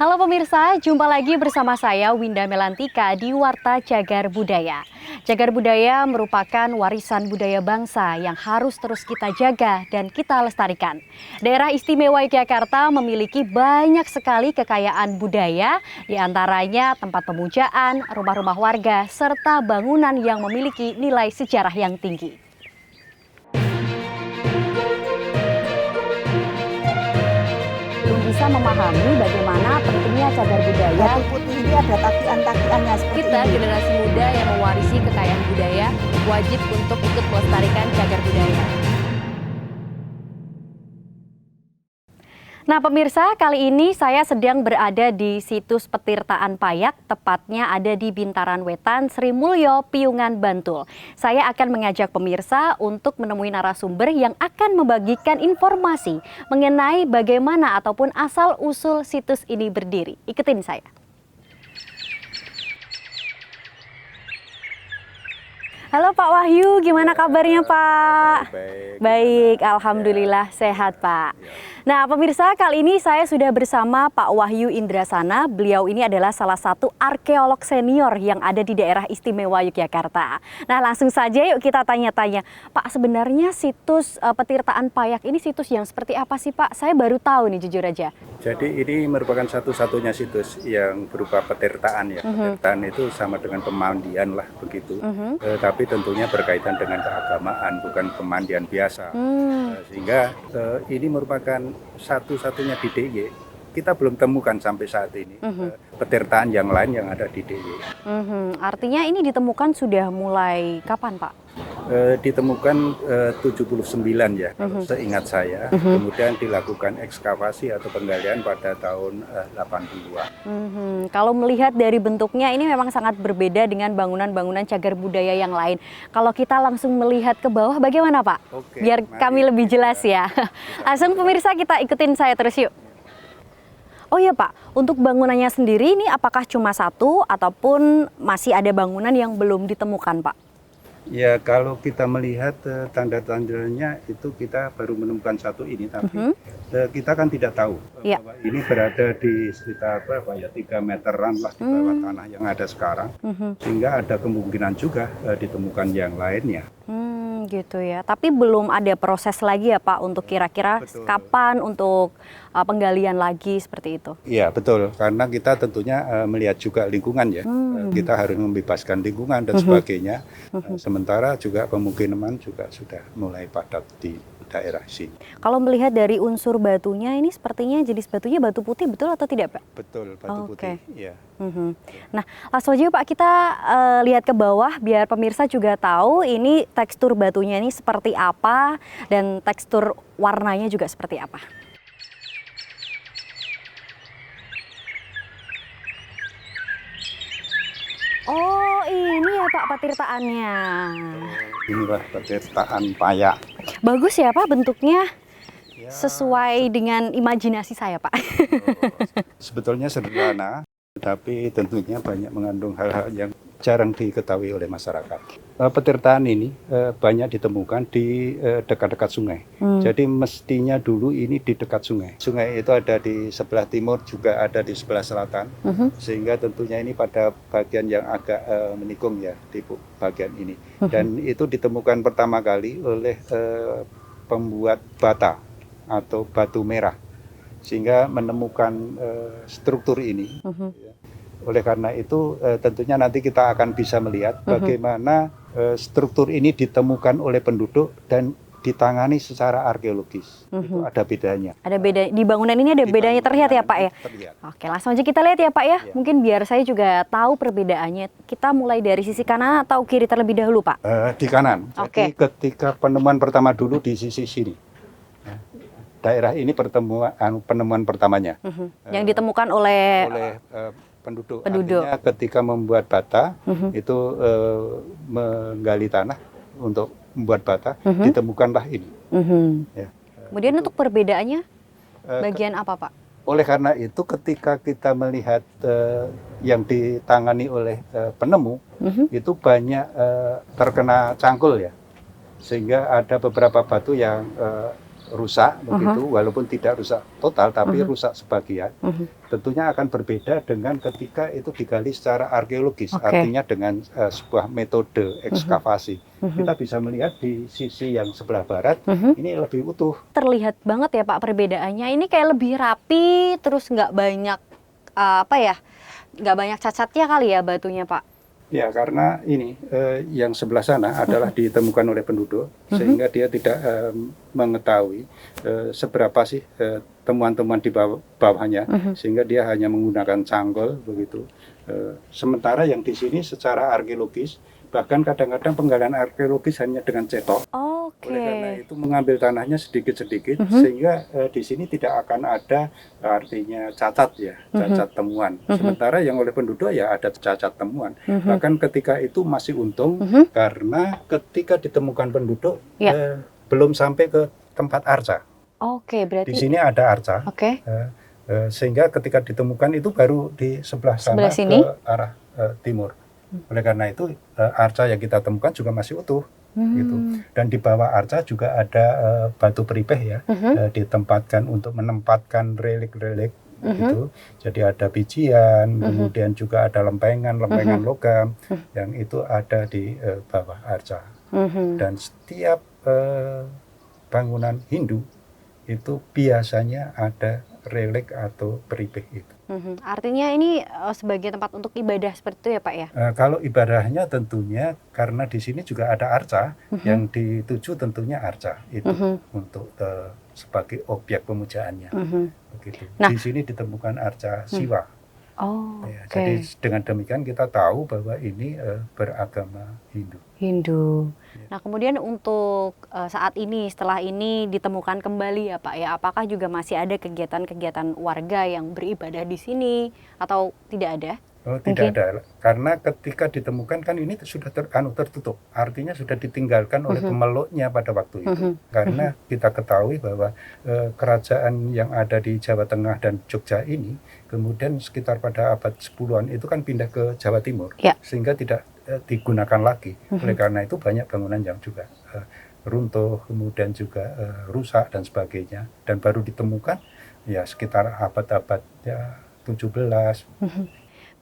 Halo pemirsa, jumpa lagi bersama saya Winda Melantika di Warta Cagar Budaya. Cagar budaya merupakan warisan budaya bangsa yang harus terus kita jaga dan kita lestarikan. Daerah Istimewa Yogyakarta memiliki banyak sekali kekayaan budaya, di antaranya tempat pemujaan, rumah-rumah warga, serta bangunan yang memiliki nilai sejarah yang tinggi. Bisa memahami bagaimana pentingnya cagar budaya. Batu putih ini ada takian-takiannya seperti Kita ini. generasi muda yang mewarisi kekayaan budaya wajib untuk ikut melestarikan cagar budaya. Nah pemirsa, kali ini saya sedang berada di situs Petirtaan Payak, tepatnya ada di Bintaran Wetan, Sri Mulyo, Piungan, Bantul. Saya akan mengajak pemirsa untuk menemui narasumber yang akan membagikan informasi mengenai bagaimana ataupun asal-usul situs ini berdiri. Ikutin saya. Halo Pak Wahyu, gimana kabarnya Pak? Baik, alhamdulillah sehat Pak. Nah pemirsa, kali ini saya sudah bersama Pak Wahyu Indrasana. Beliau ini adalah salah satu arkeolog senior yang ada di daerah istimewa Yogyakarta. Nah langsung saja yuk kita tanya-tanya. Pak, sebenarnya situs Petirtaan Payak ini situs yang seperti apa sih Pak? Saya baru tahu nih jujur aja. Jadi ini merupakan satu-satunya situs yang berupa petirtaan ya. Petirtaan itu sama dengan pemandian lah begitu. Tapi tentunya berkaitan dengan keagamaan, bukan pemandian biasa. Sehingga ini merupakan satu-satunya di DIY. Kita belum temukan sampai saat ini petirtaan yang lain yang ada di DIY. Artinya ini ditemukan sudah mulai kapan Pak? Ditemukan 79 ya, kalau seingat saya. Kemudian dilakukan ekskavasi atau penggalian pada tahun 80-an. Kalau melihat dari bentuknya ini memang sangat berbeda dengan bangunan-bangunan cagar budaya yang lain. Kalau kita langsung melihat ke bawah bagaimana Pak? Oke, Biar kami lebih jelas ya. Langsung pemirsa kita ikutin saya terus yuk. Oh ya Pak, untuk bangunannya sendiri ini apakah cuma satu ataupun masih ada bangunan yang belum ditemukan Pak? Ya kalau kita melihat tanda-tandanya itu kita baru menemukan satu ini, tapi kita kan tidak tahu bahwa ini berada di sekitar berapa ya 3 meteran lah di bawah tanah yang ada sekarang, sehingga ada kemungkinan juga ditemukan yang lainnya. Gitu ya, tapi belum ada proses lagi ya Pak untuk kira-kira kapan untuk penggalian lagi seperti itu? Iya betul, karena kita tentunya melihat juga lingkungan ya, kita harus membebaskan lingkungan dan sebagainya. Sementara juga kemungkinan juga sudah mulai padat di daerah sini. Kalau melihat dari unsur batunya ini sepertinya jenis batunya batu putih, betul atau tidak Pak? Betul, batu putih. Ya. Nah langsung aja Pak kita lihat ke bawah biar pemirsa juga tahu ini tekstur batunya ini seperti apa dan tekstur warnanya juga seperti apa. Oh ini ya Pak petirtaannya. Inilah petirtaan Payak. Bagus ya Pak bentuknya, sesuai dengan imajinasi saya Pak. Sebetulnya sederhana, tapi tentunya banyak mengandung hal-hal yang jarang diketahui oleh masyarakat. Petirtaan ini banyak ditemukan di dekat-dekat sungai. Jadi mestinya dulu ini di dekat sungai. Sungai itu ada di sebelah timur, juga ada di sebelah selatan. Sehingga tentunya ini pada bagian yang agak menikung ya, di bagian ini. Dan itu ditemukan pertama kali oleh pembuat bata atau batu merah. Sehingga menemukan struktur ini. Oleh karena itu tentunya nanti kita akan bisa melihat bagaimana struktur ini ditemukan oleh penduduk dan ditangani secara arkeologis. Itu ada bedanya. Ada beda di bangunan ini, ada bedanya terlihat ya Pak ya? Terlihat. Oke langsung aja kita lihat ya Pak ya. Mungkin biar saya juga tahu perbedaannya. Kita mulai dari sisi kanan atau kiri terlebih dahulu Pak? Di kanan. Jadi ketika penemuan pertama dulu di sisi sini. Daerah ini penemuan pertamanya. Yang ditemukan oleh penduduk. Penduduk. Artinya ketika membuat bata itu menggali tanah untuk membuat bata, ditemukanlah ini. Ya. Kemudian untuk perbedaannya bagian apa Pak? Oleh karena itu ketika kita melihat yang ditangani oleh penemu itu banyak terkena cangkul ya, sehingga ada beberapa batu yang rusak begitu, walaupun tidak rusak total tapi rusak sebagian. Tentunya akan berbeda dengan ketika itu digali secara arkeologis, artinya dengan sebuah metode ekskavasi. Kita bisa melihat di sisi yang sebelah barat ini lebih utuh. Terlihat banget ya Pak perbedaannya. Ini kayak lebih rapi, terus nggak banyak nggak banyak cacatnya kali ya batunya Pak. Ya, karena ini yang sebelah sana adalah ditemukan oleh penduduk, sehingga dia tidak mengetahui seberapa sih temuan-temuan di bawahnya, sehingga dia hanya menggunakan cangkul begitu. Sementara yang di sini secara arkeologis, bahkan kadang-kadang penggalian arkeologis hanya dengan cetok. Oleh karena itu mengambil tanahnya sedikit-sedikit, sehingga di sini tidak akan ada artinya cacat ya, cacat temuan. Sementara yang oleh penduduk ya ada cacat temuan. Bahkan ketika itu masih untung, karena ketika ditemukan penduduk belum sampai ke tempat arca. Berarti di sini ada arca. Sehingga ketika ditemukan itu baru di sebelah sana sini? ke arah timur. Oleh karena itu arca yang kita temukan juga masih utuh. Gitu. Dan di bawah arca juga ada batu peripeh ya, ditempatkan untuk menempatkan relik-relik gitu. Jadi ada bijian, kemudian juga ada lempengan logam yang itu ada di bawah arca. Dan setiap bangunan Hindu itu biasanya ada relik atau peripeh itu. Artinya ini sebagai tempat untuk ibadah seperti itu ya Pak ya? Kalau ibadahnya tentunya karena di sini juga ada arca, yang dituju tentunya arca itu untuk sebagai objek pemujaannya. Begitu. Nah, di sini ditemukan arca Siwa. Jadi dengan demikian kita tahu bahwa ini beragama Hindu. Nah kemudian untuk saat ini setelah ini ditemukan kembali ya Pak ya, apakah juga masih ada kegiatan-kegiatan warga yang beribadah di sini atau tidak ada? Tidak ada, karena ketika ditemukan kan ini sudah tertutup, artinya sudah ditinggalkan oleh pemeluknya pada waktu itu. Karena kita ketahui bahwa kerajaan yang ada di Jawa Tengah dan Jogja ini, kemudian sekitar pada abad 10-an itu kan pindah ke Jawa Timur, sehingga tidak digunakan lagi. Oleh karena itu banyak bangunan yang juga runtuh, kemudian juga rusak dan sebagainya, dan baru ditemukan ya sekitar abad-abad ya 17.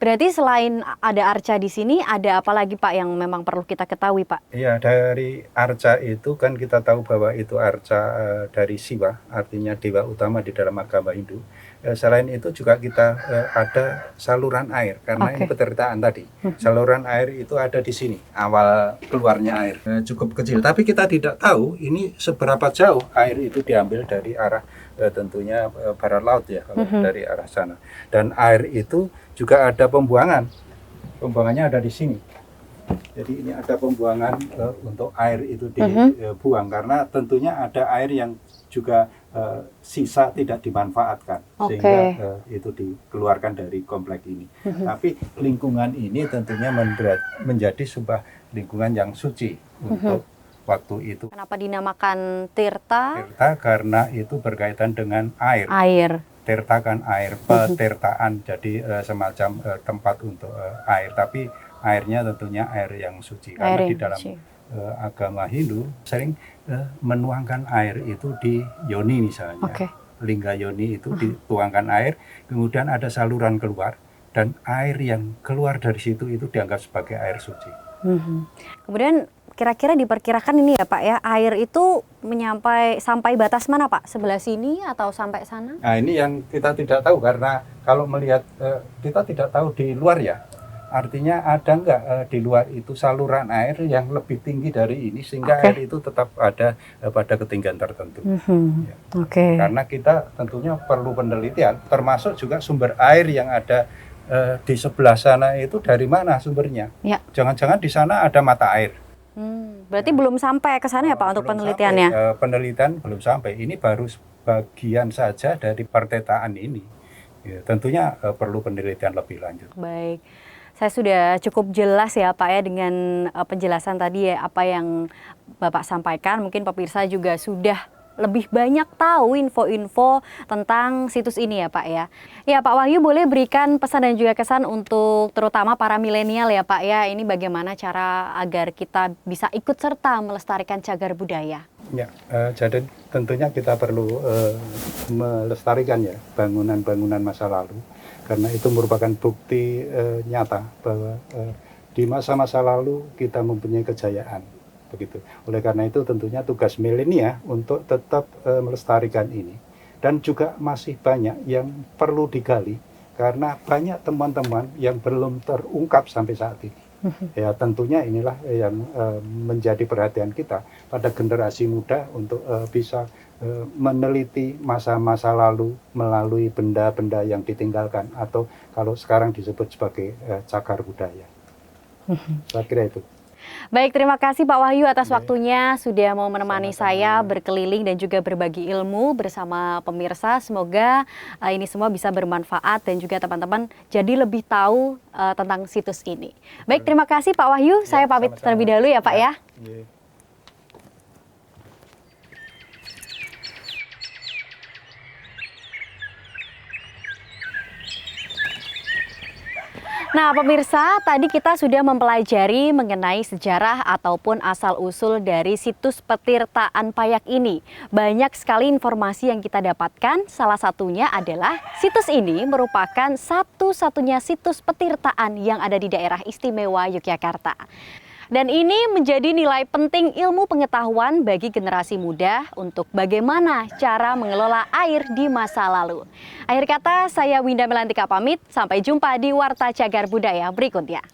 Berarti selain ada arca di sini, ada apa lagi Pak yang memang perlu kita ketahui Pak? Iya, dari arca itu kan kita tahu bahwa itu arca dari Siwa, artinya dewa utama di dalam agama Hindu. Selain itu juga kita ada saluran air, karena ini petirtaan tadi. Saluran air itu ada di sini, awal keluarnya air. Cukup kecil, tapi kita tidak tahu ini seberapa jauh air itu diambil dari arah tentunya barat laut ya, kalau dari arah sana. Dan air itu juga ada pembuangan. Pembuangannya ada di sini. Jadi ini ada pembuangan untuk air itu dibuang, karena tentunya ada air yang juga sisa tidak dimanfaatkan, sehingga itu dikeluarkan dari komplek ini. Tapi lingkungan ini tentunya menjadi sebuah lingkungan yang suci untuk waktu itu. Kenapa dinamakan Tirta? Tirta karena itu berkaitan dengan air. Tirta kan air, petirtaan, jadi semacam tempat untuk air, tapi airnya tentunya air yang suci. Karena di dalam agama Hindu sering menuangkan air itu di yoni misalnya. Lingga yoni itu dituangkan air, kemudian ada saluran keluar, dan air yang keluar dari situ itu dianggap sebagai air suci. Kemudian kira-kira diperkirakan ini ya Pak ya, air itu sampai batas mana Pak? Sebelah sini atau sampai sana? Nah ini yang kita tidak tahu, karena kalau melihat kita tidak tahu di luar ya. Artinya ada nggak di luar itu saluran air yang lebih tinggi dari ini, sehingga air itu tetap ada pada ketinggian tertentu. Ya. Karena kita tentunya perlu penelitian, termasuk juga sumber air yang ada di sebelah sana itu dari mana sumbernya. Jangan-jangan di sana ada mata air. Berarti belum sampai ke sana ya Pak untuk penelitiannya? Penelitian belum sampai, ini baru bagian saja dari pertetaan ini. Ya, tentunya perlu penelitian lebih lanjut. Baik, saya sudah cukup jelas ya Pak ya dengan penjelasan tadi ya, apa yang Bapak sampaikan. Mungkin pemirsa juga sudah lebih banyak tahu info-info tentang situs ini ya Pak ya. Ya Pak Wahyu, boleh berikan pesan dan juga kesan untuk terutama para milenial ya Pak ya, ini bagaimana cara agar kita bisa ikut serta melestarikan cagar budaya? Ya, jadi tentunya kita perlu melestarikan ya bangunan-bangunan masa lalu, karena itu merupakan bukti nyata bahwa di masa-masa lalu kita mempunyai kejayaan. Begitu. Oleh karena itu tentunya tugas milenial untuk tetap melestarikan ini, dan juga masih banyak yang perlu digali karena banyak teman-teman yang belum terungkap sampai saat ini. Ya tentunya inilah yang menjadi perhatian kita pada generasi muda untuk bisa meneliti masa-masa lalu melalui benda-benda yang ditinggalkan atau kalau sekarang disebut sebagai cagar budaya. Saya kira itu. Baik, terima kasih Pak Wahyu atas waktunya sudah mau menemani saya berkeliling dan juga berbagi ilmu bersama pemirsa. Semoga ini semua bisa bermanfaat dan juga teman-teman jadi lebih tahu tentang situs ini. Baik, terima kasih Pak Wahyu. Saya pamit terlebih dahulu ya Pak ya. Nah pemirsa, tadi kita sudah mempelajari mengenai sejarah ataupun asal-usul dari situs Petirtaan Payak ini. Banyak sekali informasi yang kita dapatkan, salah satunya adalah situs ini merupakan satu-satunya situs petirtaan yang ada di daerah istimewa Yogyakarta. Dan ini menjadi nilai penting ilmu pengetahuan bagi generasi muda untuk bagaimana cara mengelola air di masa lalu. Akhir kata, saya Winda Melantika pamit. Sampai jumpa di Warta Cagar Budaya berikutnya.